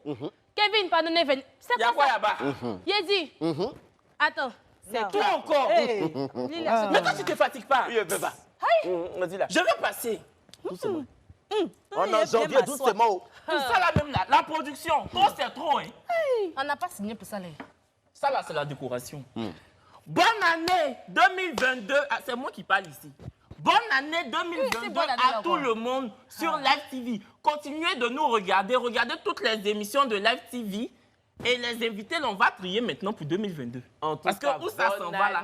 mot. Kevin, pardonnez, venez. C'est Y'a quoi ça? là-bas? Il dit. Attends. C'est toi encore. Mais toi, tu te fatigues pas. Oui, bébé. Vas-y là. Je vais passer. Doucement. On est en janvier, doucement. C'est ça là même là. La production. Toi, c'est trop, hein. On n'a pas signé pour ça, là. Ça là, c'est la décoration. Bonne année 2022. Ah, c'est moi qui parle ici. Bonne année 2022 bonne année, à là, tout quoi. le monde sur Live TV. Continuez de nous regarder. Regardez toutes les émissions de Live TV. Et les invités, là, on va trier maintenant pour 2022. Parce que où ça s'en va là?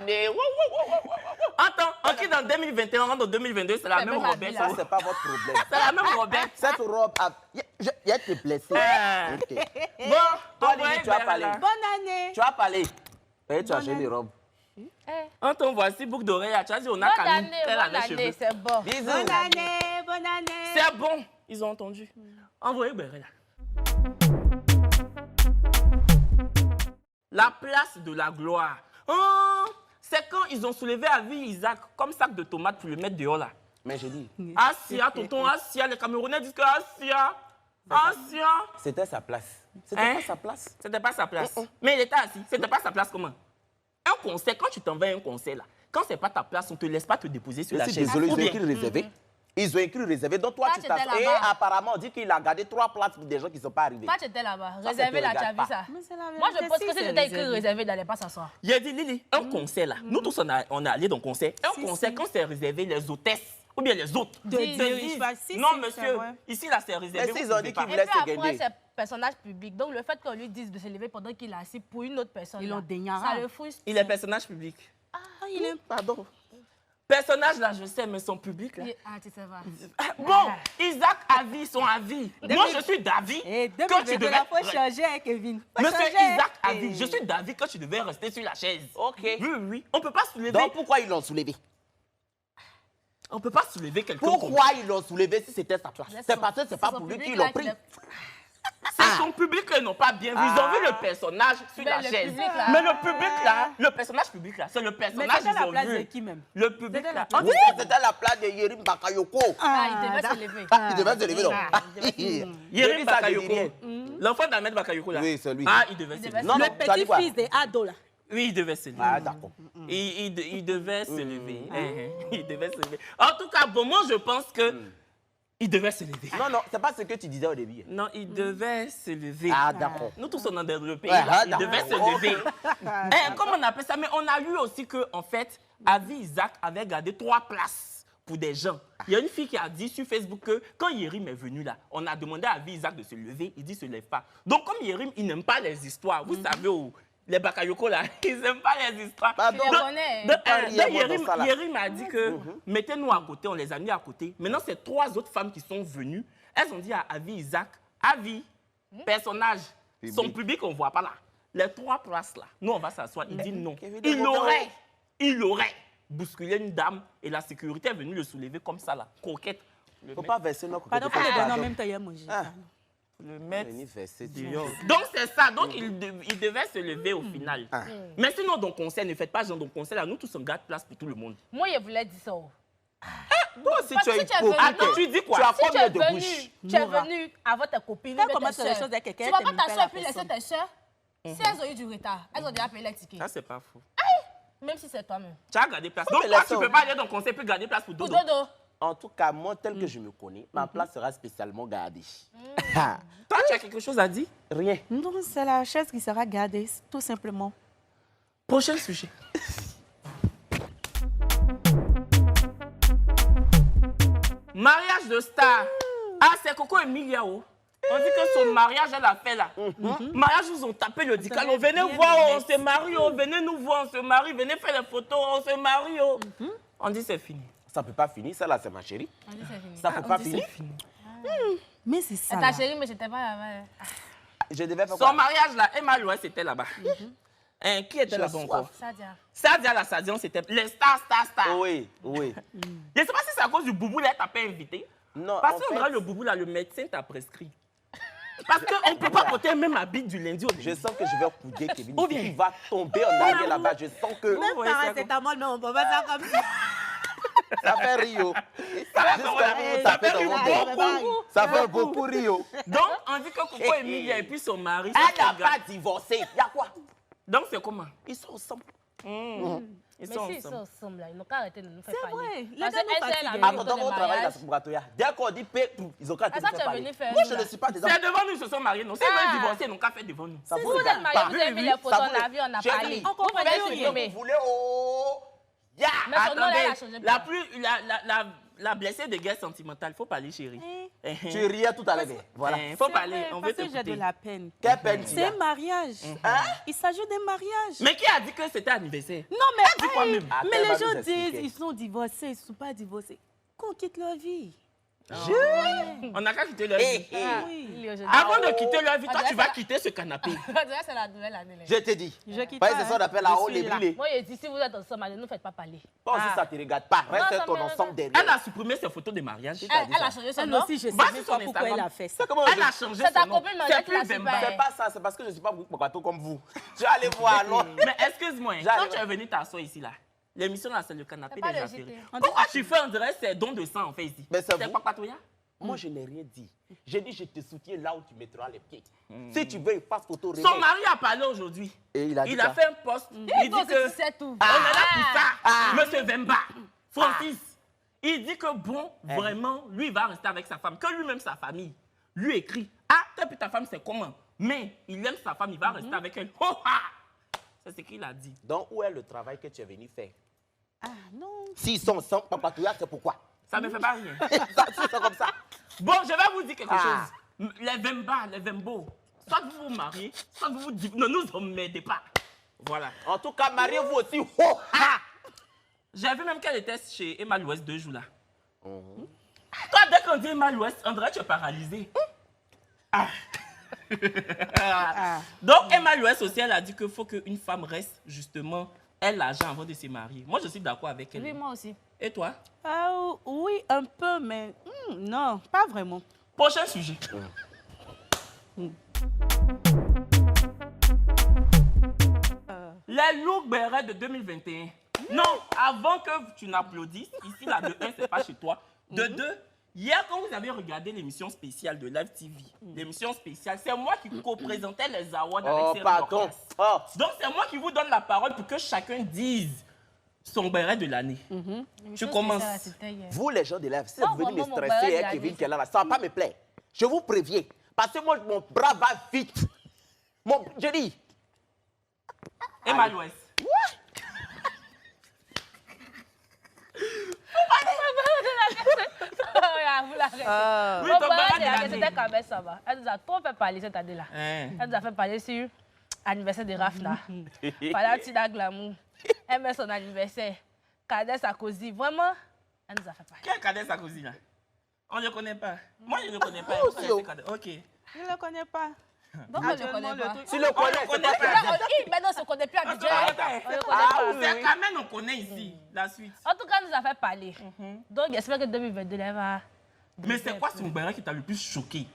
Attends, on quitte en 2021, on rentre en 2022, c'est la même Robert. Ça, c'est pas votre problème. C'est la même Robert. Cette robe, il y a été blessé. Ok. Bon, Toi, Lily, tu as parlé. Bonne année. Tu as parlé. Et tu as acheté les robes. on t'envoie voici boucle d'oreille. Tu as dit, on a Camille, elle a les cheveux. C'est bon. Bisous. Bonne année, bonne année. C'est bon, ils ont entendu. Envoyez Berella. La place de la gloire. Oh, c'est quand ils ont soulevé Avi Isaac comme sac de tomates pour le mettre dehors là. Mais je dis, Assia, tonton Assia, les Camerounais disent que Assia. c'était sa place. C'était pas sa place. C'était pas sa place. Mais il était assis. C'était pas sa place comment? Un concert, quand tu t'en vas à un concert là, quand c'est pas ta place, on te laisse pas te déposer sur Je la suis chaise. désolé, ils Ou ont bien- écrit réservé. Ils ont écrit réservé. Donc toi, Toi, tu tu étais t'assois. Et là-bas. apparemment, on dit qu'il a gardé 3 places pour des gens qui ne sont pas arrivés. Toi, tu étais là-bas. Ça Réservé te là, tu as regarde vu pas. ça. Mais c'est la Moi, je vérité, pense si, que si c'est c'était écrit réservé. réservé, il n'allait pas s'asseoir. Il a dit, Lily, un concert là. Nous tous, on est allés dans le concert. Un concert, quand c'est réservé, les hôtesses ou bien les autres De te dire, disent, je sais pas, si, non, si, monsieur, c'est vrai. ici là, c'est réservé. Mais vous s'ils ont pouvez dit pas. qu'ils Et laisse puis se après, gagner. c'est personnage public. Donc, le fait qu'on lui dise de se lever pendant qu'il est assis pour une autre personne, Ils là, l'ont dénigré. ça le frustre. Il est personnage public. Ah, il est... Pardon. Personnage là, je sais, mais son public là. Ah, tu sais pas. Bon, Isaac a vie, son avis. Moi, je suis d'avis Et que tu 2022, devais... la fois changer, hein, Kevin. Faut Monsieur changer. Isaac a Eh. vie. Je suis d'avis que tu devais rester sur la chaise. Ok. Oui. On peut pas soulever. Donc pourquoi ils l'ont soulevé? On peut pas soulever quelqu'un. Pourquoi ils l'ont soulevé si c'était sa place? C'est parce que c'est pas son pour lui public, qu'ils là, l'ont pris. C'est son public qu'ils n'ont pas bien vu. Ils ont vu le personnage sur Mais la le chaise. public, là. Mais le public là, le personnage public là, c'est le Mais personnage c'était qu'ils la ont place de vu. qui même? Le public C'était là. la On Oui, dit- c'était la place de Yerim Bakayoko. Ah, il devait se lever. Il devait se lever, non? Yerim Yerim, ça, je dis Bakayoko. rien. L'enfant d'Ahmed Bakayoko là. Oui, c'est lui. Ah, il devait se lever. Non, non, Le tu as dit quoi? petit-fils de Ado, là. Oui, il devait se lever. Ah, d'accord. Il devait se lever. Il devait se lever. En tout cas, bon, moi, je pense que il devait se lever. Non, non, c'est pas ce que tu disais au début. Non, il devait se lever. Ah, d'accord. Nous tous, on est dans le pays. Ouais, là. ah, Il devait se d'accord. lever. Comment on appelle ça? Mais on a lu aussi que, en fait, Avi Isaac avait gardé 3 places pour des gens. Il y a une fille qui a dit sur Facebook que quand Yerim est venu là, on a demandé à Avi Isaac de se lever. Il dit se lève pas. Donc, comme Yerim, il n'aime pas les histoires. Vous savez où? Les Bakayoko là, ils n'aiment pas les histoires. Pardon. Tu les connais. Donc, Pas rien, moi, dans ça, là. Yerim a dit que mettez-nous à côté, on les a mis à côté. Maintenant, c'est 3 autres femmes qui sont venues. Elles ont dit à Avi Isaac, Avi, personnage, son public, on ne voit pas là. Les 3 places là, nous on va s'asseoir. Il dit non. Il aurait bousculé une dame et la sécurité est venue le soulever comme ça là, coquette. Il ne faut pas verser nos Pardon, coquettes. faut le donner en même temps, il y a mangé. Le mettre Venez verser. dehors. Donc c'est ça. Donc il devait se lever au final. Mais sinon, dans le conseil, ne faites pas genre dans le conseil là. Nous tous on garde place pour tout le monde. Moi, je voulais dire ça. Toi aussi, Parce tu que es si tu es hypocrite. venu- Attends, tu dis quoi? Tu as Si tu combien es de venu, bouches? tu es venu avec tes copines, Quand avec commence tes les soeurs. choses avec quelqu'un, Tu vas t'aimes pas pas t'asseoir la et puis laisser personne. tes soeurs. Si elles ont eu du retard, elles ont déjà payé les tickets. Ça c'est pas faux. Même si c'est toi-même. Tu as gardé place. Faut Donc me toi, laisser tu peux au- pas aller dans le conseil puis garder place pour Pour Dodo. Dodo. En tout cas, moi, tel que je me connais, ma place sera spécialement gardée. Toi, tu as quelque chose à dire? Rien. Non, c'est la chaise qui sera gardée, tout simplement. Prochain sujet. Mariage de star. Ah, c'est Coco Emilia. Oh. On dit que son mariage, elle a fait là. Mariage, ils ont tapé le dical. On venez voir, on se marie, oh. Venez nous voir, on se marie. Venez faire les photos, on se marie. Oh. On dit c'est fini. Ça ne peut pas finir, ça là, c'est ma chérie. On dit c'est fini. Ça ne peut pas On dit finir. c'est fini. Mais c'est ça. C'est là. ta chérie, mais j'étais pas là-bas. Je devais faire Son quoi? mariage là, Emma Louis, c'était là-bas. Hein, qui était J'ai là-bas soif. encore? Sadia. Sadia, la Sadia, c'était les stars. Oui, oui. Je ne sais pas si c'est à cause du boubou là, t'as pas invité. Non, Parce en que fait, le boubou là, le médecin t'a prescrit. Parce qu'on ne peut pas porter même habit du lundi au je lundi. sens que je vais couder Kevin. Ou bien- Il va tomber en arrière là-bas. Je sens que... Ouais, c'est Paracétamol, mais on peut pas faire comme ça. Ça fait Rio. Ça fait beaucoup. Ça fait beaucoup Rio. Donc, on dit que Coco Emilia et puis son mari... Elle n'a pas divorcé. Il y a quoi? Donc, c'est comment? Ils sont ensemble. Ils Mais sont s'ils sont ensemble. ensemble, là, ils n'ont qu'à arrêter de nous faire parler. vrai. Les Parce gars nous qu'elle, c'est fatiguent. la Attends, donc on travaille dans ce Bourgatoya. Dès qu'on dit paix, ils ont qu'à Ah, tout ça, faire tu es parler. venu faire Moi, nous, je ne là. suis pas des C'est devant nous, ils se sont mariés. Non, s'ils veulent divorcer, ils n'ont qu'à faire devant nous. Ça Si vous vous êtes regarde mariés, pas. vous avez mis les photos, on a vu, on a Chérie, parlé. on Vous pouvez comprend supprimer. Vous voulez, oh, ya. Mais son nom, là, elle a Attendez, changé. la blessée de guerre sentimentale, il faut parler, chérie. Tu riais tout à l'heure. Voilà. Il faut parler, on veut Parce que j'ai de t'écouter. la peine. Quelle peine tu C'est as? un mariage. Hein? Il s'agit d'un mariage. Mais qui a dit que c'était anniversaire? Non, mais, Dis-moi même. Attends, mais elle va les gens nous expliquer. disent ils sont divorcés, ils ne sont pas divorcés. Qu'on quitte leur vie. On n'a qu'à quitter leur vie. Ah, Oui. il est aujourd'hui. Avant de quitter leur vie, toi, Ah, tu vas c'est quitter ce canapé. On dirait que c'est la nouvelle année. là. Je te dis. Je quitte Pas pas, c'est ça hein. qu'on appelle la Je haut suis les là. brûlés. Moi, il dit, si vous êtes ensemble, ne nous faites pas parler. Toi aussi, ça ne te regarde pas. Non, Reste ça ton me ensemble regarde. derrière. Elle a supprimé ses photos de mariage. Elle a changé son Elle nom. aussi, je sais Va sur même son pas pourquoi Instagram. elle a fait ça. C'est comment Elle a changé C'est ta son nom. copine Maria C'est qui l'a plus super. Bemba. C'est pas ça, c'est parce que je ne suis pas beaucoup bateau comme vous. Tu vas aller voir, non? Mais excuse-moi, quand J'arrive. tu es venu t'asseoir ici, là, l'émission, là, c'est le canapé C'est pas des le affaires. JT. Pourquoi tu fais, on dirait, c'est don de sang, en fait, ici? Mais c'est C'est vous. pas Patoya? Moi, je n'ai rien dit. J'ai dit, je te soutiens là où tu mettras les pieds. Si tu veux, fasse photo. Son mari a parlé aujourd'hui. Et il a dit Il a quoi? fait un post. Il Toi dit aussi, que... tu sais tout. On est là pour ça, Monsieur Vemba, Francis. Il dit que bon, vraiment, lui il va rester avec sa femme, que lui-même sa famille lui écrit. Ah, toi puis ta femme c'est comment? Mais il aime sa femme, il va rester avec elle. Oh, ah! C'est ce qu'il a dit. Donc, où est le travail que tu es venu faire? Ah non. S'ils sont ensemble, Papa Touya, c'est pourquoi? Ça ne me fait pas rien. C'est comme ça. Bon, je vais vous dire quelque Ah. chose. Les Vemba, les Vembo, soit vous vous mariez, soit vous vous dites, ne nous emmerdez pas. Voilà. En tout cas, mariez-vous aussi. Oh, ah! J'ai vu même qu'elle était chez Emma l'Ouest 2 jours là. Toi, dès qu'on dit Emma l'Ouest, on dirait que tu es paralysé. Ah. Donc, Emma l'Ouest aussi, elle a dit qu'il faut qu'une femme reste justement, elle, l'argent avant de se marier. Moi, je suis d'accord avec elle. Oui, moi aussi. Et toi? Ah, oui, un peu, mais non, pas vraiment. Prochain sujet. Les looks bérets de 2021. Non, avant que tu n'applaudisses, ici, là, de 1, c'est pas chez toi. De 2, hier, quand vous avez regardé l'émission spéciale de Live TV, l'émission spéciale, c'est moi qui co-présentais les awards avec Oh, Cyril pardon. Dorcas. Oh. Donc, c'est moi qui vous donne la parole pour que chacun dise son béret de l'année. Tu commences. Vous, les gens de l'EF, si vous Non, venez me vraiment, mon stresser, barrage, hein, il a Kevin dit. qui est là, ça ne va pas me plaire. Je vous préviens. Parce que moi, mon bras va vite. Je dis. Emma l'Ouest. Vous l'arrêtez. Oui, Mon ton barrage, béret de l'année. c'était quand même ça va. Elle nous a trop fait parler cette année-là. Hein. Elle nous a fait parler sur l'anniversaire de Rafna. Pendant Tina Glamour. Elle met son anniversaire. Kadès Sarkozy. Vraiment, elle nous a fait parler. Qui est Kadès Sarkozy là? On ne le connaît pas. Moi, je ne le connais pas. Moi aussi, C'est Kadès. Ok. Je ne le connais pas. Donc, on ne le connaît pas. Tu le connais, c'est connaît pas pas. grave. Maintenant, on ne se connaît plus à Abidjan. On ne le connaît Ah, pas. oui. C'est quand même, on connaît ici la suite. En tout cas, elle nous a fait parler. Donc, j'espère que 2022, elle va... Mais c'est quoi son béret qui t'a le plus choqué?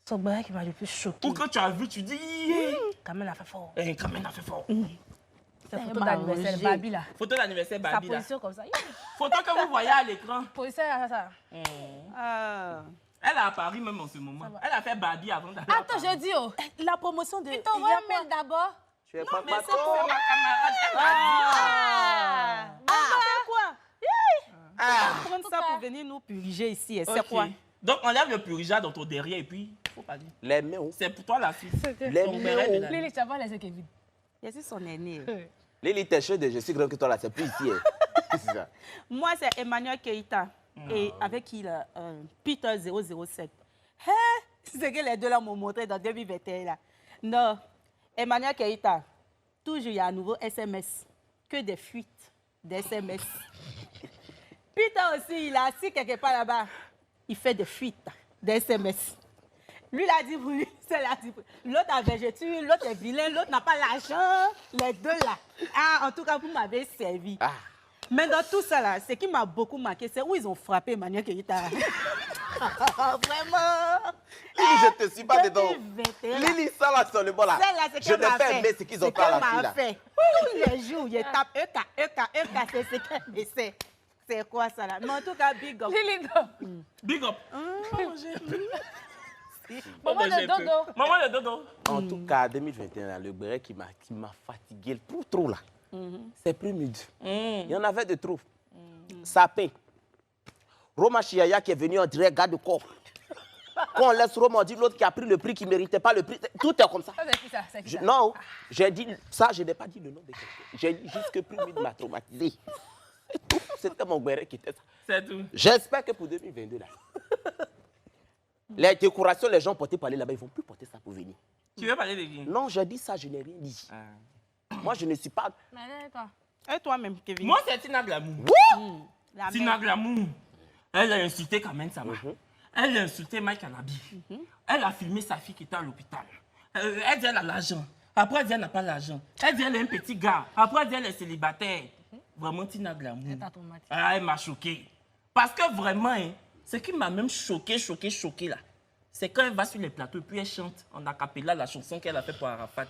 Son béret qui m'a le plus choqué. Ou que tu as vu, tu dis, yeah. Quand même, elle a fait fort. Quand même, a fait fort. C'est photo m'a d'anniversaire, arrangé. Barbie là. Photo d'anniversaire Sa Barbie là. position comme ça. Photo que vous voyez à l'écran. Position, ça. Ah. Elle est à Paris même en ce moment. Elle a fait Barbie avant d'aller à Attends, Paris. je dis, oh. La promotion de... Il t'envoie un mail d'abord. Tu es pas Mais c'est patron. pour ma camarade. Elle m'a dit. C'est quoi? Ah. Prendre ça pour venir nous purger ici. Et c'est Ok. quoi? Donc, enlève le purija dans ton derrière et puis, faut pas dire. Les méos. C'est pour toi la suite. Les Ton béret de méos. l'année. Lily, tu vas voir les Kevin. Je suis son aîné. Lily, t'es chouette, je suis grand que toi là, c'est plus ici. Hein. C'est ça. Moi, c'est Emmanuel Keïta. Et avec qui là, Peter 007. Hein? C'est que les deux là m'ont montré dans 2021 là. Non, Emmanuel Keïta, toujours il y a un nouveau SMS. Que des fuites d'SMS. Peter aussi, il est assis quelque part là-bas. Il fait des fuites d'SMS. Lui, il a dit pour lui, c'est l'a dit pour lui. L'autre a végétu, l'autre est vilain, l'autre n'a pas l'argent. Les deux là. Ah, en tout cas, vous m'avez servi. Ah. Mais dans tout ça là, ce qui m'a beaucoup marqué, c'est où ils ont frappé Emmanuel Keïta. Vraiment. Lily, je te suis pas dedans. 2021, là. Lily, ça là, sur le bon là. Celle-là, c'est Je qu'elle n'ai m'a pas fait. aimé ce qu'ils ont C'est fait à qu'elle la fille m'a là. fait. Tous les jours, il tape EK, c'est ce qu'elle me sait. C'est quoi ça là? Mais en tout cas, big up. Lilindo. Big up. Maman de dodo. Maman de dodo. En tout cas, 2021, là, le béret qui m'a fatigué trop là, c'est plus mid. Il y en avait de trop. Sapin. Roma Chiaya qui est venu en direct, garde de corps. Quand on laisse Roma, on dit l'autre qui a pris le prix, qui ne méritait pas le prix. Tout est comme ça. C'est qui ça? Non, j'ai dit ça, je n'ai pas dit le nom de quelqu'un. J'ai dit juste que plus mid m'a traumatisé. C'était mon béret qui était ça. C'est tout. J'espère que pour 2022, là, les décorations, les gens portés par aller là-bas, ils ne vont plus porter ça pour venir. Tu veux parler de qui? Non, j'ai dit ça, je n'ai rien dit. Moi, je ne suis pas... Et toi-même, Kevin? Moi, c'est Tina Glamour. La Tina mère. Glamour. Elle a insulté Kamen Sama. Elle a insulté Mike Anabi. Elle a filmé sa fille qui était à l'hôpital. Elle dit elle a l'argent. Après, elle dit elle n'a pas l'argent. Elle dit elle est un petit gars. Après, elle dit elle est célibataire. Vraiment, Tina Glamour. Elle m'a choqué. Parce que vraiment, hein, ce qui m'a même choqué là, c'est quand elle va sur les plateaux et puis elle chante en acapella la chanson qu'elle a fait pour Arafat.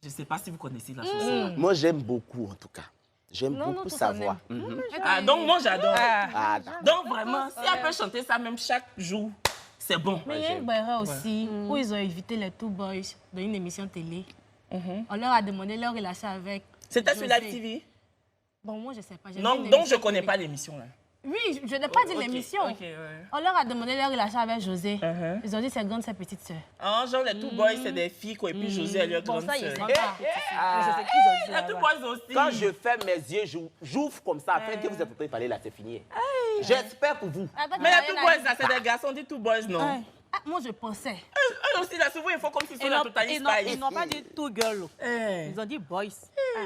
Je ne sais pas si vous connaissez la chanson. Moi, j'aime beaucoup, en tout cas. J'aime beaucoup sa voix. Donc, moi, j'adore. D'accord. Donc, vraiment, si elle peut chanter ça même chaque jour, c'est bon. Mais il y a une barrière aussi où ils ont invité les Two Boys dans une émission télé. On leur a demandé leur relation avec. C'était sur José. Live TV? Bon, moi, je ne sais pas. Non, donc je ne connais pas l'émission là. Oui, je n'ai pas dit l'émission. Ok, ouais. On leur a demandé leur relation avec José. Ils ont dit c'est grande, c'est petite sœur. Ah, genre les Two Boys, c'est des filles quoi, et puis José, elle est leur Bon, grande ça, ils sœur. sont pas. Je sais qu'ils ont dit Les là-bas. Two Boys aussi. Quand je ferme mes yeux, j'ouvre comme ça, afin que vous êtes en train de parler là, c'est fini. J'espère pour vous. Mais les Two Boys là, c'est des garçons, on dit Two Boys, non? Ah, moi, je pensais. Eux aussi, là, souvent, il faut comme s'ils sont Ils la n'ont- totalité ils n'ont- style. ils n'ont pas dit two girl. Eh. Ils ont dit boys.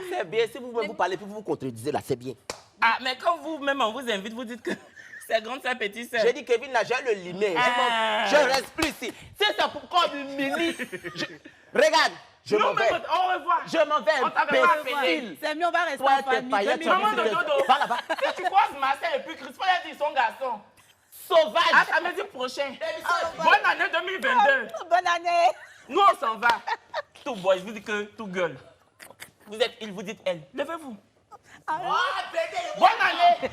C'est bien, si vous-même vous parlez, puis vous vous contredisez là, c'est bien. Ah, mais quand vous-même, on vous invite, vous dites que c'est grande sœur, petite sœur. J'ai dit, Kevin, là, j'ai le limé. Je reste plus ici. Si c'est pour qu'on m'humilie, regarde, je m'en Non, mais vais. au revoir. Je m'en vais, On t'avait pas appelé. imbécile. C'est mieux, on va rester Toi, en t'es famille. païen, tu as Maman dit de que- Dodo. Va là-bas. Si tu croises Marcel et puis Crispin, elle dit ils sont garçons. Sauvage. À samedi prochain. Bonne année 2022. Bonne année. Nous, on s'en va. Two boys, vous dites que two girl. Vous êtes il, vous dites elle. Levez-vous. Bonne année.